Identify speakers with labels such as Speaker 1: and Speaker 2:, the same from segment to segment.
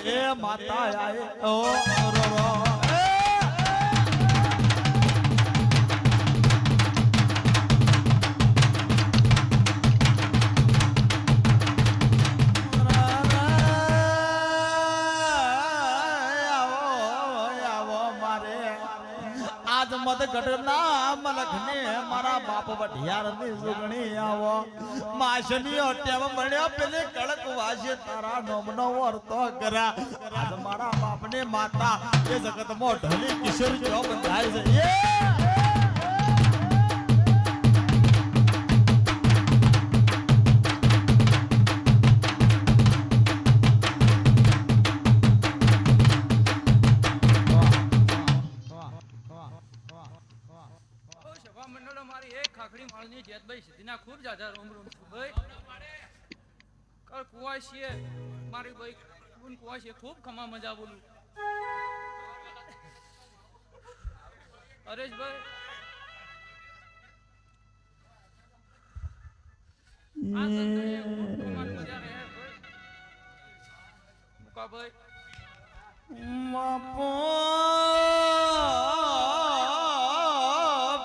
Speaker 1: એ માતા આય ઓ ro ro મત ઘટના મલખને મારા બાપ વઢિયાર ની સુગણી આવો માશની ઓટેમ મળ્યો પેલે કડક વાસે તારા નોમનો વર્તો કરા આજ મારા બાપ ને માતા એ જગત માં ઢલી કિશોર જો બંધાય છે
Speaker 2: સિદ્ધિના ખૂબ જાજા રોમ રોમ છું ભાઈ કર કુવાશીએ મારી ભાઈ ગુણ કુવાશીએ ખૂબ ખમા મજા બોલું હરેશભાઈ આ સંતરે ખૂબ ખમા મજા રહે ભાઈ મુકાભાઈ
Speaker 1: માપો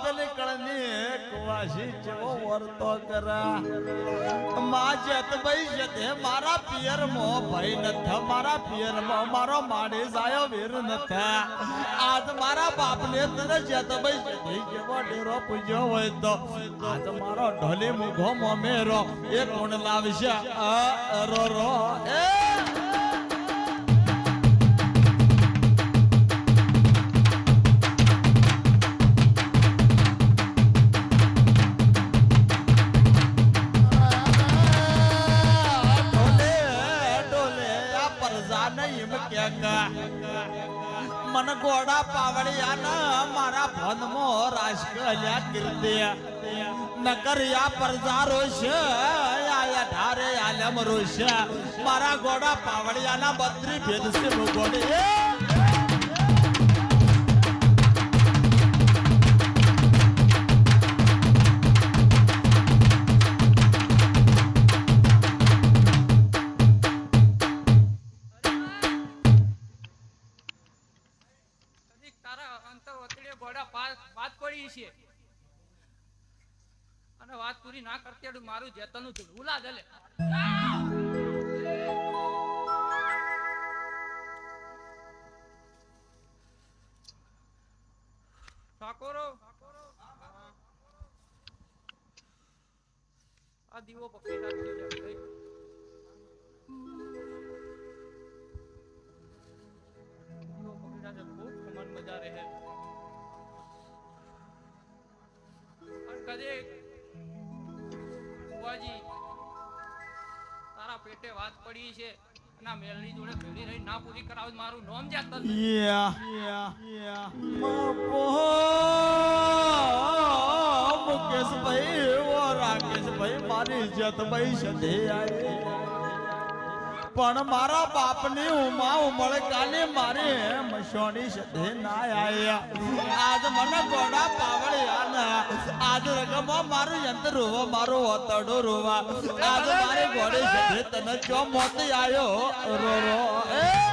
Speaker 1: પેલે કળને કુવાશી જેવો વર્તો કરા માં જત ભાઈ જતે મારા પિયર મો ભાઈ નથ મારા પિયર મો મારો માડે જાયો વીર નથ આજ મારા બાપ ને તને જત ભાઈ જતે જેવો ડેરો પૂજ્યો હોય તો આજ મારો ઢોલી મુખો મો મેરો એ કોણ લાવશે રો રો એ मन गोड़ा पावड़िया न मारा भन मो राजकल्या कीर्ति नकर या परजा रोष या ढारे आलम रोष मारा गोड़ा पावड़िया ना बद्री भेद से मुगोड़े
Speaker 2: વાત પડી છે અને વાત પૂરી ના કરતી મારું જેતનનું ઉલા જલે ઠાકોરો આ દીવો પકડી રાખજો ભાઈ દીવો પકડી રાખજો ખૂબ ખમણ મજા રહે કદે બુવાજી તારા પેટે વાત પડી છે ના મેલની જોડે ભેળી રહી ના પૂરી કરાવ મારું નામ જાતન
Speaker 1: મુકેશ ભાઈ ઓ રાકેશ ભાઈ મારી ઇજ્જત ભાઈ સદે આય પણ મારા બાપની ઉમા ઉમળ કાલે મારે મશોની સદે ના આયા આજ મને ગોડા પાવળિયા ના આજ રગમાં મારું યંત્ર રોવા મારું ઓતડો રોવા આજ મારે ગોડે સદે તને જો મોત આયો રો રો એ